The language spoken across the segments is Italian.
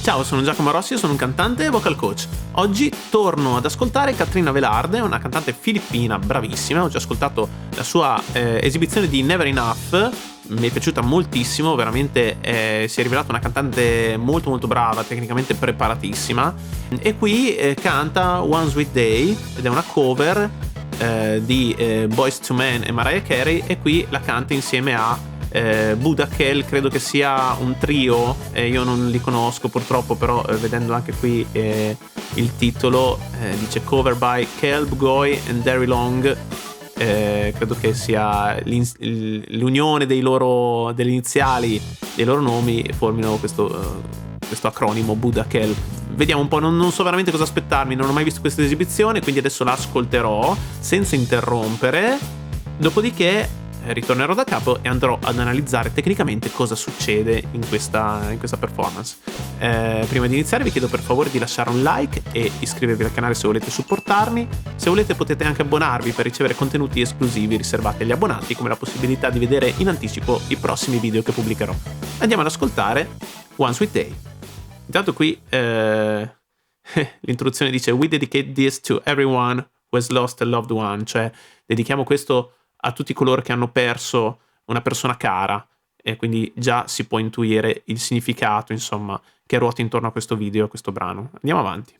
Ciao, sono Giacomo Rossi e sono un cantante e vocal coach. Oggi torno ad ascoltare Katrina Velarde, una cantante filippina bravissima. Ho già ascoltato la sua esibizione di Never Enough, mi è piaciuta moltissimo, veramente si è rivelata una cantante molto molto brava, tecnicamente preparatissima. E qui canta One Sweet Day ed è una cover di Boyz II Men e Mariah Carey, e qui la canta insieme a Buddha Kel, credo che sia un trio, io non li conosco purtroppo, però vedendo anche qui il titolo dice cover by Kelb Goy and Derry Long, credo che sia l'unione delle iniziali dei loro nomi formino questo acronimo Buddha Kel. Vediamo un po', non so veramente cosa aspettarmi, non ho mai visto questa esibizione, quindi adesso la ascolterò senza interrompere, dopodiché ritornerò da capo e andrò ad analizzare tecnicamente cosa succede in questa performance. Prima di iniziare vi chiedo per favore di lasciare un like e iscrivervi al canale se volete supportarmi. Se volete potete anche abbonarvi per ricevere contenuti esclusivi riservati agli abbonati, come la possibilità di vedere in anticipo i prossimi video che pubblicherò. Andiamo ad ascoltare One Sweet Day. Intanto qui l'introduzione dice "We dedicate this to everyone who has lost a loved one", cioè dedichiamo questo a tutti coloro che hanno perso una persona cara, e quindi già si può intuire il significato, insomma, che ruota intorno a questo video, a questo brano. Andiamo avanti.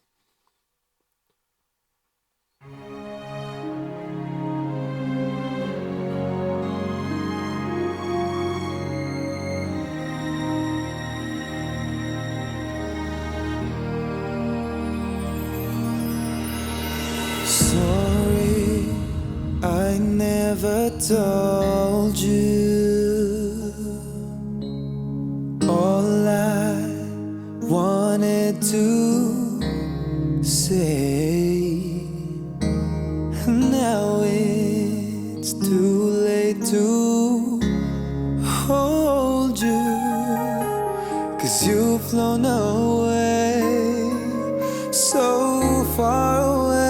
I never told you all I wanted to say. Now it's too late to hold you, 'cause you've flown away so far away.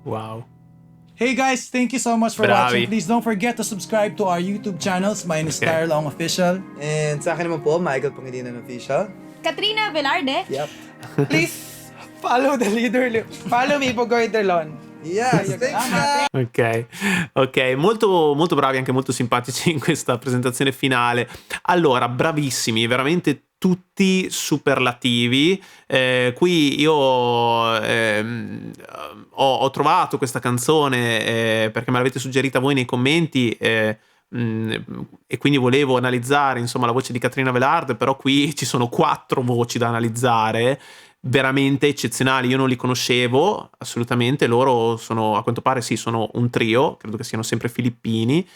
Wow. Hey guys, thank you so much for Bravi. watching. Please don't forget to subscribe to our YouTube channels. Mine is Okay. Tyler Long Official. And sa akin naman po, Michael Pangilinan Official. Katrina Velarde. Yep. Please follow the leader. Follow me, Pugoy Delon. Yes, thanks guys. Ok, molto, molto bravi, anche molto simpatici in questa presentazione finale. Allora, bravissimi, veramente tutti superlativi. Qui io ho trovato questa canzone perché me l'avete suggerita voi nei commenti. E quindi volevo analizzare insomma la voce di Katrina Velarde, però qui ci sono 4 voci da analizzare veramente eccezionali. Io non li conoscevo assolutamente, loro sono, a quanto pare sì, sono un trio, credo che siano sempre filippini,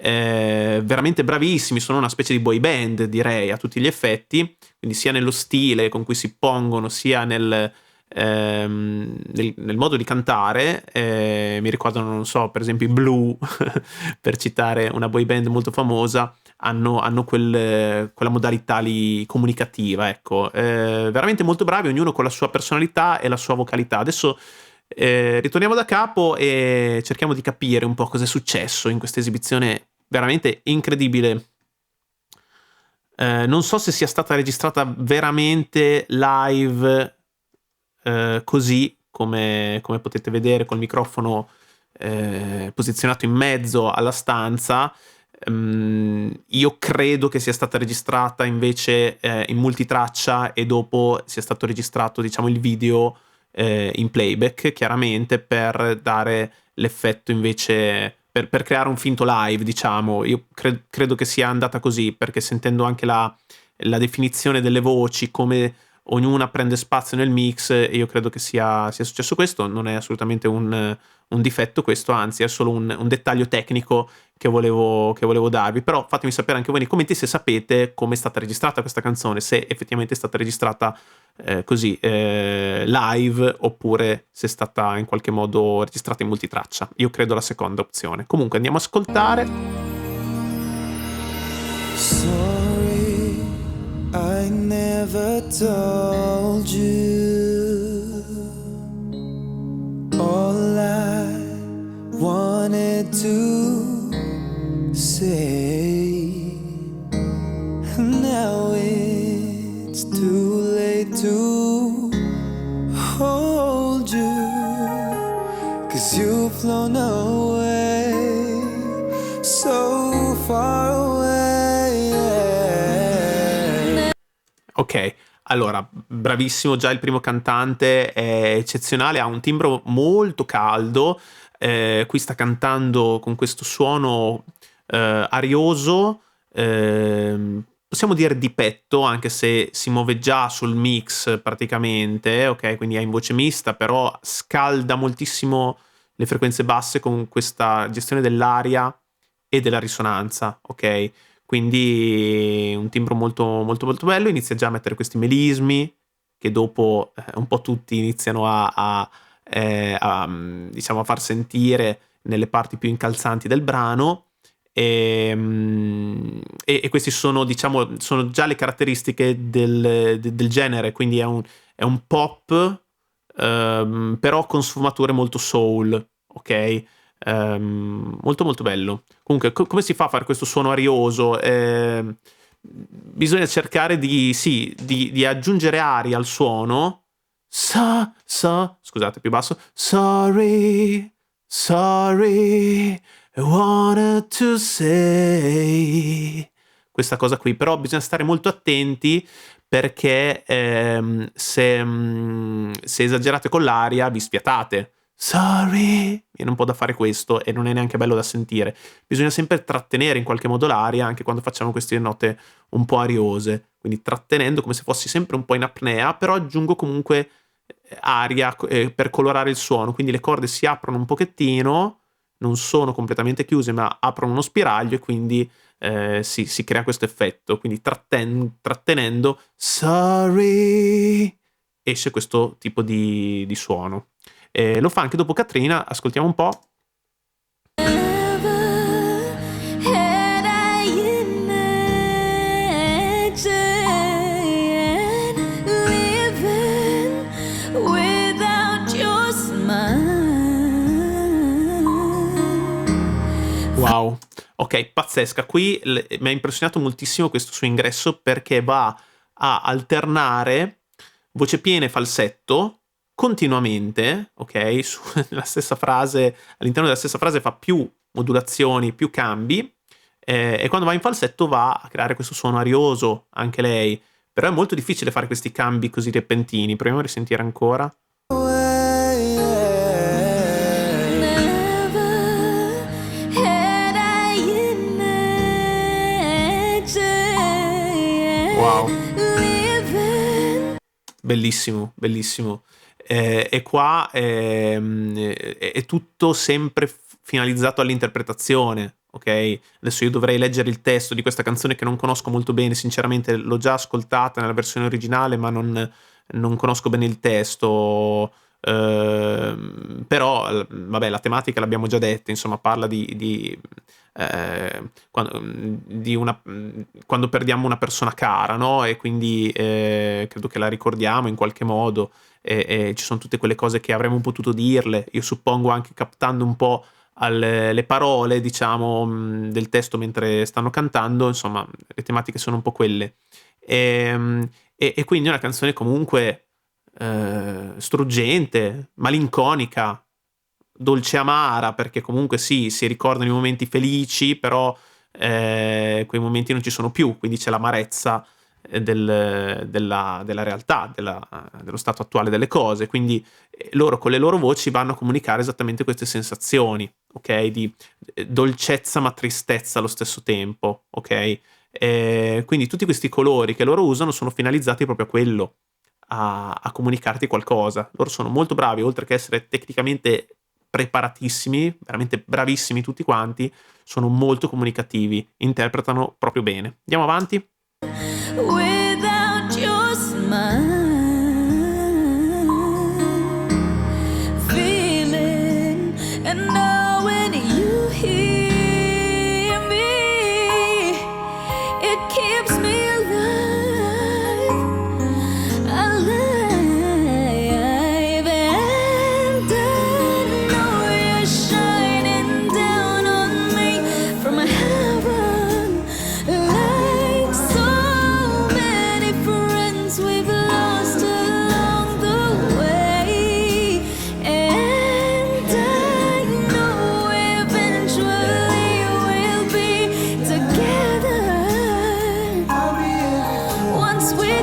veramente bravissimi, sono una specie di boy band direi a tutti gli effetti, quindi sia nello stile con cui si pongono sia nel modo di cantare. Mi ricordano, non so, per esempio i Blue per citare una boy band molto famosa, hanno quella modalità lì comunicativa, ecco. Veramente molto bravi, ognuno con la sua personalità e la sua vocalità. Adesso ritorniamo da capo e cerchiamo di capire un po' cosa è successo in questa esibizione veramente incredibile. Non so se sia stata registrata veramente live così come potete vedere, col microfono posizionato in mezzo alla stanza. Io credo che sia stata registrata invece in multitraccia e dopo sia stato registrato, diciamo, il video in playback, chiaramente per dare l'effetto invece, per creare un finto live, diciamo. Io credo che sia andata così, perché sentendo anche la definizione delle voci, come ognuna prende spazio nel mix, io credo che sia successo questo. Non è assolutamente un difetto questo, anzi è solo un dettaglio tecnico che volevo darvi. Però fatemi sapere anche voi nei commenti se sapete come è stata registrata questa canzone, se effettivamente è stata registrata così live, oppure se è stata in qualche modo registrata in multitraccia. Io credo la seconda opzione. Comunque andiamo a ascoltare. Sorry, I never told you all I wanted to say. Now it's too late to hold you, 'cause you've flown away, so far away. Ok, allora, bravissimo, già il primo cantante è eccezionale, ha un timbro molto caldo, qui sta cantando con questo suono arioso, possiamo dire di petto, anche se si muove già sul mix praticamente, ok? Quindi è in voce mista, però scalda moltissimo le frequenze basse con questa gestione dell'aria e della risonanza, ok? Quindi un timbro molto, molto, molto bello. Inizia già a mettere questi melismi che dopo un po' tutti iniziano diciamo, a far sentire nelle parti più incalzanti del brano. E questi sono, diciamo, sono già le caratteristiche del genere, quindi è un pop però con sfumature molto soul, ok? Molto molto bello. Comunque come si fa a fare questo suono arioso? Bisogna cercare di aggiungere aria al suono. Scusate, più basso. Sorry, I wanted to say. Questa cosa qui, però bisogna stare molto attenti, perché se esagerate con l'aria vi spiatate. Sorry, viene un po' da fare questo e non è neanche bello da sentire. Bisogna sempre trattenere in qualche modo l'aria anche quando facciamo queste note un po' ariose, quindi trattenendo come se fossi sempre un po' in apnea, però aggiungo comunque aria per colorare il suono, quindi le corde si aprono un pochettino, non sono completamente chiuse ma aprono uno spiraglio e quindi si crea questo effetto, quindi trattenendo sorry esce questo tipo di suono. Lo fa anche dopo Katrina, ascoltiamo un po'. Wow, ok, pazzesca. Qui mi ha impressionato moltissimo questo suo ingresso perché va a alternare voce piena e falsetto continuamente, ok? Nella stessa frase, all'interno della stessa frase fa più modulazioni, più cambi, e quando va in falsetto va a creare questo suono arioso, anche lei. Però è molto difficile fare questi cambi così repentini. Proviamo a risentire ancora. Wow. Bellissimo, bellissimo. E qua è tutto sempre finalizzato all'interpretazione, ok? Adesso io dovrei leggere il testo di questa canzone che non conosco molto bene, sinceramente l'ho già ascoltata nella versione originale, ma non conosco bene il testo. Però, vabbè, la tematica l'abbiamo già detta, insomma, parla quando perdiamo una persona cara, no? E quindi credo che la ricordiamo in qualche modo, e ci sono tutte quelle cose che avremmo potuto dirle, io suppongo anche captando un po' le parole, diciamo, del testo mentre stanno cantando, insomma, le tematiche sono un po' quelle. E quindi è una canzone comunque struggente, malinconica, dolce amara, perché comunque sì, si ricordano i momenti felici, però quei momenti non ci sono più, quindi c'è l'amarezza della realtà, dello stato attuale delle cose. Quindi loro con le loro voci vanno a comunicare esattamente queste sensazioni, ok? Di dolcezza ma tristezza allo stesso tempo, ok? Quindi tutti questi colori che loro usano sono finalizzati proprio a quello, a comunicarti qualcosa. Loro sono molto bravi, oltre che essere tecnicamente preparatissimi, veramente bravissimi tutti quanti, sono molto comunicativi, interpretano proprio bene. Andiamo avanti. Without your smile, feeling and knowing you hear me, it keeps me alive, alive, and I know you're shining down on me from heaven, like so many friends we've lost along the way, and I know eventually we'll be together once we're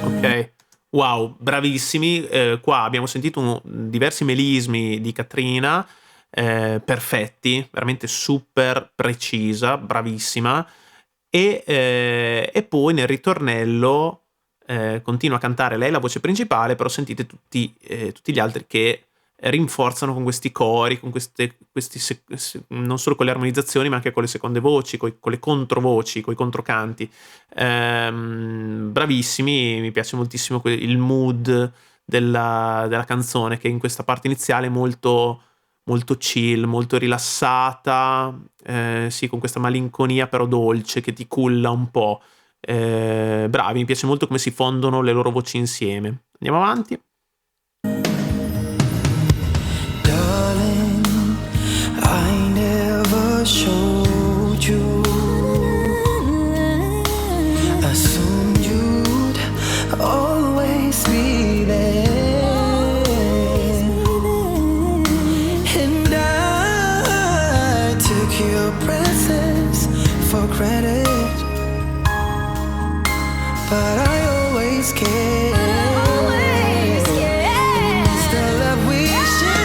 Ok, wow, bravissimi. Qua abbiamo sentito diversi melismi di Catrina, perfetti, veramente super precisa, bravissima. E poi nel ritornello continua a cantare lei la voce principale, però sentite tutti gli altri che rinforzano con questi cori, con non solo con le armonizzazioni, ma anche con le seconde voci, con le controvoci, con i controcanti. Bravissimi, mi piace moltissimo il mood della canzone, che in questa parte iniziale è molto, molto chill, molto rilassata, sì, con questa malinconia però dolce che ti culla un po'. Bravi, mi piace molto come si fondono le loro voci insieme. Andiamo avanti. darling, I never showed you. Assumed you'd always be there, and I took your presence for granted, but I always cared. It's the love we share.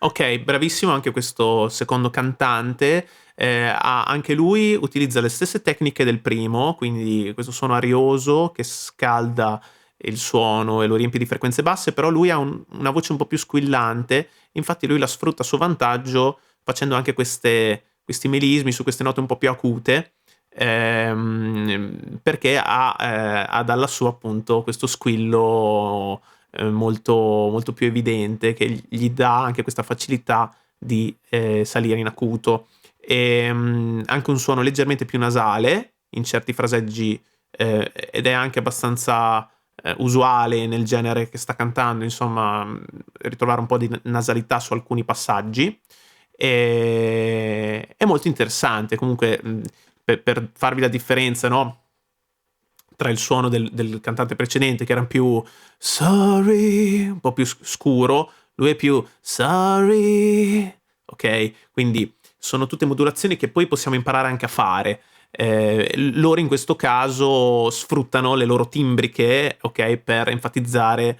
Ok, bravissimo anche questo secondo cantante. Anche lui utilizza le stesse tecniche del primo, quindi questo suono arioso che scalda il suono e lo riempie di frequenze basse, però lui ha una voce un po' più squillante, infatti lui la sfrutta a suo vantaggio facendo anche questi melismi su queste note un po' più acute, perché ha dalla sua appunto questo squillo molto, molto più evidente, che gli dà anche questa facilità di salire in acuto. E anche un suono leggermente più nasale, in certi fraseggi, ed è anche abbastanza usuale nel genere che sta cantando, insomma, ritrovare un po' di nasalità su alcuni passaggi. È molto interessante comunque, per farvi la differenza, no? Tra il suono del cantante precedente, che era più sorry, un po' più scuro, lui è più sorry, ok? Quindi sono tutte modulazioni che poi possiamo imparare anche a fare. Loro in questo caso sfruttano le loro timbriche, ok, per enfatizzare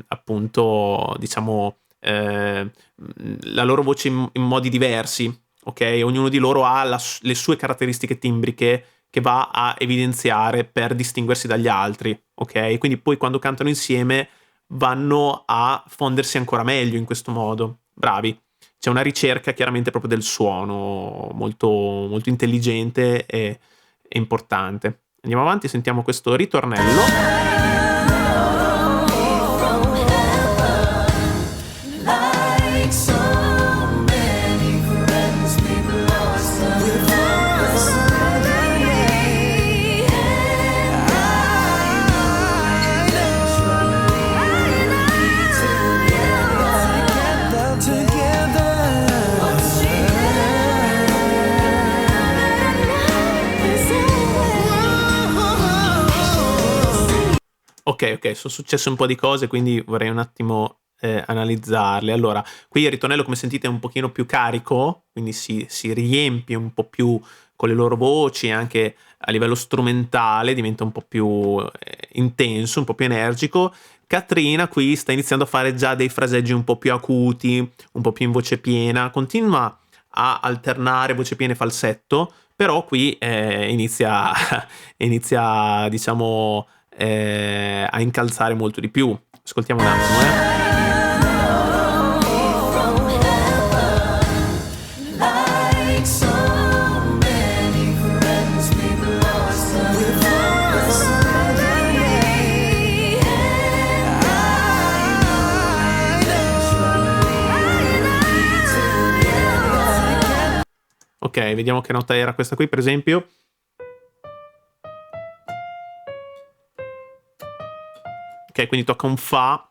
appunto, diciamo, la loro voce in modi diversi, ok? Ognuno di loro ha le sue caratteristiche timbriche che va a evidenziare per distinguersi dagli altri, ok? Quindi poi quando cantano insieme vanno a fondersi ancora meglio in questo modo. Bravi. C'è una ricerca chiaramente proprio del suono molto, molto intelligente e importante. Andiamo avanti, sentiamo questo ritornello. Like so many friends we've lost without somebody. I know together. Ok, sono successe un po' di cose, quindi vorrei un attimo analizzarle. Allora, qui il ritornello, come sentite, è un pochino più carico, quindi si riempie un po' più con le loro voci, anche a livello strumentale diventa un po' più intenso, un po' più energico. Katrina qui sta iniziando a fare già dei fraseggi un po' più acuti, un po' più in voce piena, continua a alternare voce piena e falsetto, però qui inizia, diciamo, a incalzare molto di più. Ascoltiamo un attimo, Like so many friends we've lost without somebody. I know. Ok, vediamo che nota era questa qui, per esempio. Ok, quindi tocca un Fa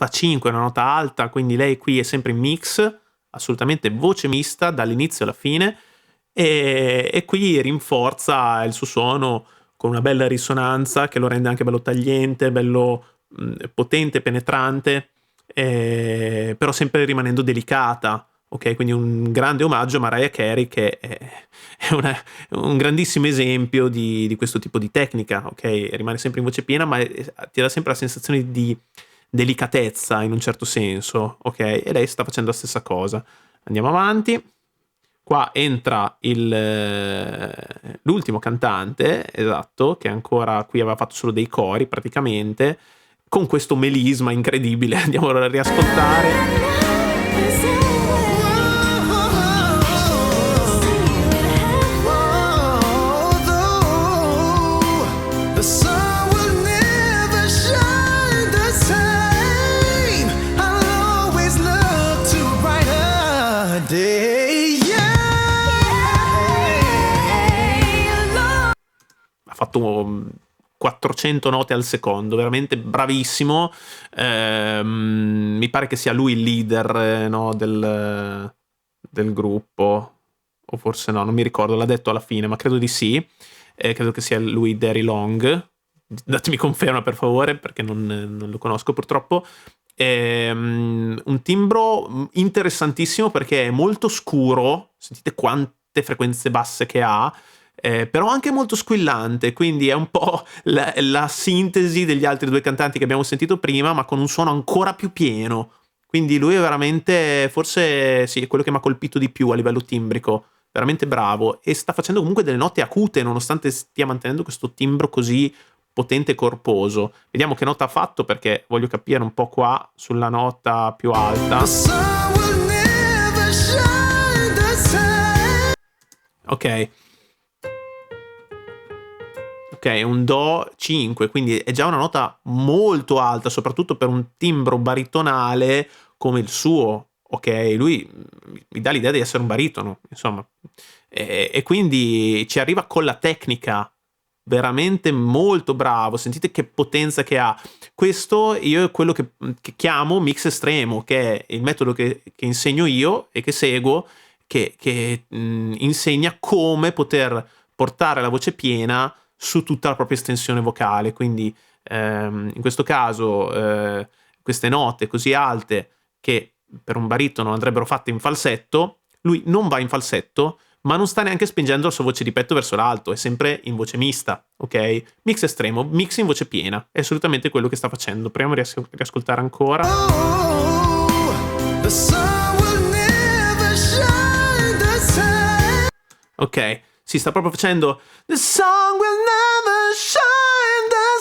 5, una nota alta, quindi lei qui è sempre in mix, assolutamente voce mista dall'inizio alla fine, e qui rinforza il suo suono con una bella risonanza che lo rende anche bello tagliente, bello potente, penetrante, però sempre rimanendo delicata. Ok, quindi un grande omaggio a Mariah Carey, che è un grandissimo esempio di questo tipo di tecnica, ok? Rimane sempre in voce piena, ma ti dà sempre la sensazione di delicatezza in un certo senso, ok? E lei sta facendo la stessa cosa. Andiamo avanti. Qua entra l'ultimo cantante, esatto, che ancora qui aveva fatto solo dei cori praticamente, con questo melisma incredibile. Andiamo a riascoltare. The sun will never shine the same. I'll always look to a brighter day. Yeah. Ha fatto 400 note al secondo, veramente bravissimo. Mi pare che sia lui il leader, no, del gruppo, o forse no, non mi ricordo, l'ha detto alla fine, ma credo di sì. Credo che sia lui Derry Long. Datemi conferma, per favore, perché non lo conosco purtroppo. Un timbro interessantissimo perché è molto scuro, sentite quante frequenze basse che ha, però anche molto squillante, quindi è un po' la sintesi degli altri due cantanti che abbiamo sentito prima, ma con un suono ancora più pieno. Quindi lui è veramente, forse sì, è quello che mi ha colpito di più a livello timbrico. Veramente bravo, e sta facendo comunque delle note acute nonostante stia mantenendo questo timbro così potente e corposo. Vediamo che nota ha fatto, perché voglio capire un po' qua sulla nota più alta. The sun will never shine the same. Ok, un Do 5, quindi è già una nota molto alta, soprattutto per un timbro baritonale come il suo, ok? Lui mi dà l'idea di essere un baritono, insomma, e quindi ci arriva con la tecnica, veramente molto bravo. Sentite che potenza che ha. Questo io è quello che chiamo mix estremo, che è il metodo che insegno io e che seguo, che insegna come poter portare la voce piena su tutta la propria estensione vocale. Quindi in questo caso queste note così alte che per un baritono andrebbero fatte in falsetto, lui non va in falsetto, ma non sta neanche spingendo la sua voce di petto verso l'alto, è sempre in voce mista, ok? Mix estremo, mix in voce piena, è assolutamente quello che sta facendo. Proviamo a riascoltare ancora. Oh, the sun will never shine the same. Ok, si sta proprio facendo The sun will never shine the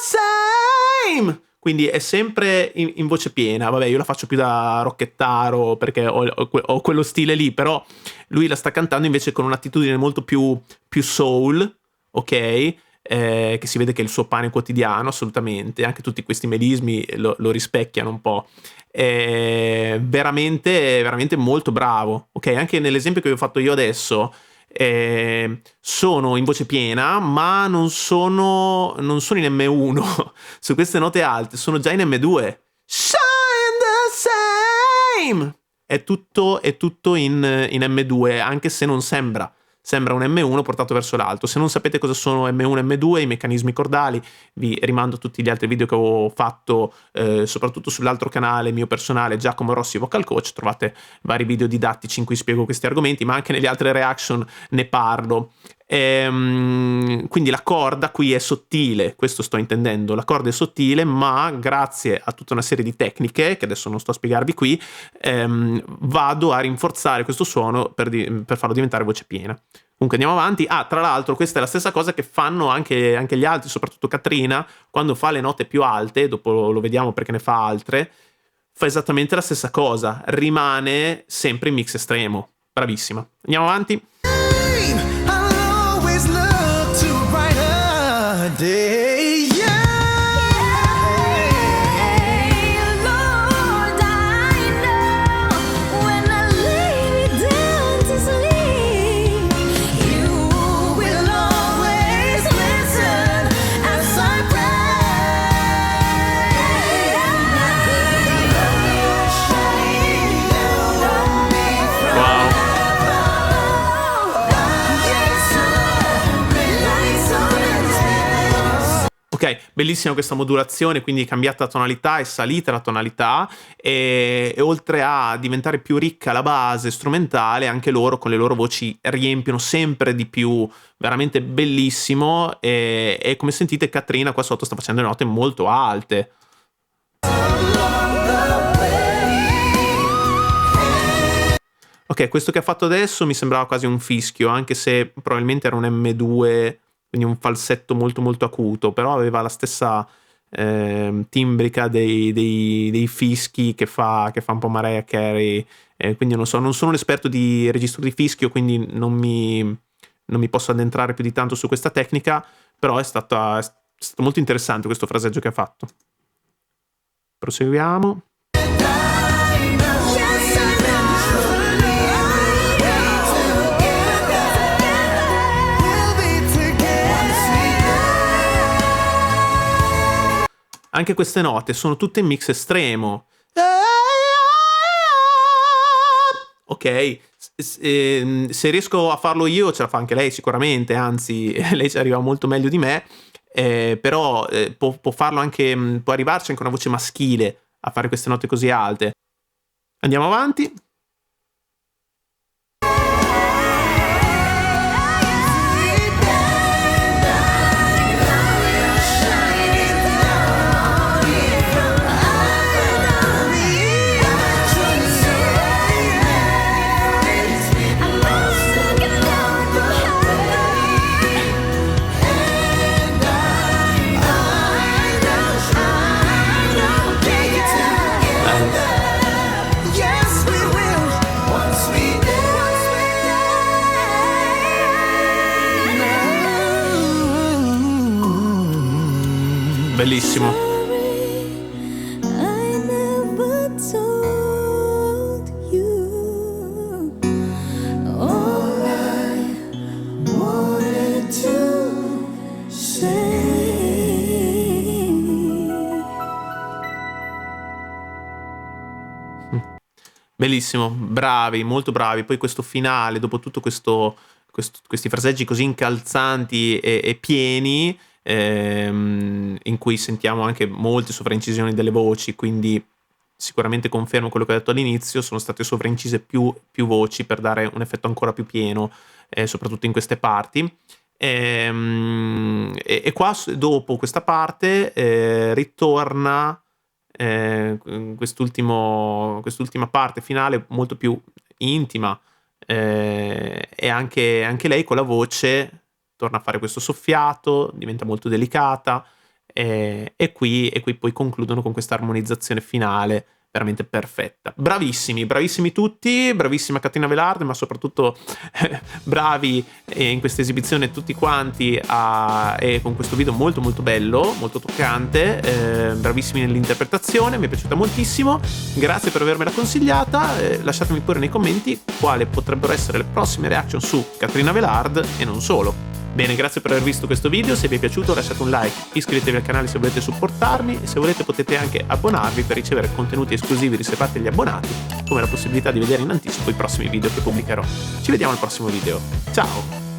same. Quindi è sempre in voce piena. Vabbè, io la faccio più da rocchettaro perché ho quello stile lì, però lui la sta cantando invece con un'attitudine molto più soul, ok? Che si vede che è il suo pane quotidiano, assolutamente. Anche tutti questi melismi lo rispecchiano un po'. È veramente molto bravo, ok? Anche nell'esempio che vi ho fatto io adesso, sono in voce piena, ma non sono in M1 su queste note alte, sono già in M2. Shine the same! È tutto in M2, anche se non sembra un M1 portato verso l'alto. Se non sapete cosa sono M1 e M2, i meccanismi cordali, vi rimando a tutti gli altri video che ho fatto, soprattutto sull'altro canale mio personale, Giacomo Rossi Vocal Coach. Trovate vari video didattici in cui spiego questi argomenti, ma anche nelle altre reaction ne parlo. Quindi la corda qui è sottile, questo sto intendendo, la corda è sottile, ma grazie a tutta una serie di tecniche che adesso non sto a spiegarvi qui, vado a rinforzare questo suono per farlo diventare voce piena. Comunque andiamo avanti. Tra l'altro questa è la stessa cosa che fanno anche gli altri, soprattutto Catrina, quando fa le note più alte, dopo lo vediamo perché ne fa altre, fa esattamente la stessa cosa, rimane sempre in mix estremo. Bravissima. Andiamo avanti. I'll always look to a brighter day. Lord, I know when I lay me down to sleep, you will always listen as I Wow. Ok, bellissima questa modulazione, quindi cambiata la tonalità, è salita la tonalità e oltre a diventare più ricca la base strumentale, anche loro con le loro voci riempiono sempre di più, veramente bellissimo. E come sentite Catrina qua sotto sta facendo le note molto alte. Ok, questo che ha fatto adesso mi sembrava quasi un fischio, anche se probabilmente era un M2, quindi un falsetto molto molto acuto, però aveva la stessa timbrica dei fischi che fa un po' Mariah Carey, quindi non sono un esperto di registro di fischio, quindi non mi posso addentrare più di tanto su questa tecnica, però è stato molto interessante questo fraseggio che ha fatto. Proseguiamo. Anche queste note sono tutte in mix estremo. Ok, se riesco a farlo io ce la fa anche lei sicuramente, anzi lei ci arriva molto meglio di me, però può farlo anche, può arrivarci anche una voce maschile a fare queste note così alte. Andiamo avanti. Yes, we will. Once we Bellissimo. I never told you. Bellissimo, bravi, molto bravi. Poi questo finale, dopo tutto questi fraseggi così incalzanti e pieni, in cui sentiamo anche molte sovraincisioni delle voci, quindi sicuramente confermo quello che ho detto all'inizio, sono state sovraincise più voci per dare un effetto ancora più pieno, soprattutto in queste parti. E qua dopo questa parte ritorna quest'ultima parte finale molto più intima, e anche lei con la voce torna a fare questo soffiato, diventa molto delicata, e qui poi concludono con questa armonizzazione finale veramente perfetta. Bravissimi tutti, bravissima Caterina Velarde, ma soprattutto bravi in questa esibizione tutti quanti, e con questo video molto molto bello, molto toccante, bravissimi nell'interpretazione, mi è piaciuta moltissimo, grazie per avermela consigliata, lasciatemi pure nei commenti quali potrebbero essere le prossime reaction su Caterina Velarde e non solo. Bene, grazie per aver visto questo video, se vi è piaciuto lasciate un like, iscrivetevi al canale se volete supportarmi e se volete potete anche abbonarvi per ricevere contenuti esclusivi riservati agli abbonati, come la possibilità di vedere in anticipo i prossimi video che pubblicherò. Ci vediamo al prossimo video, ciao!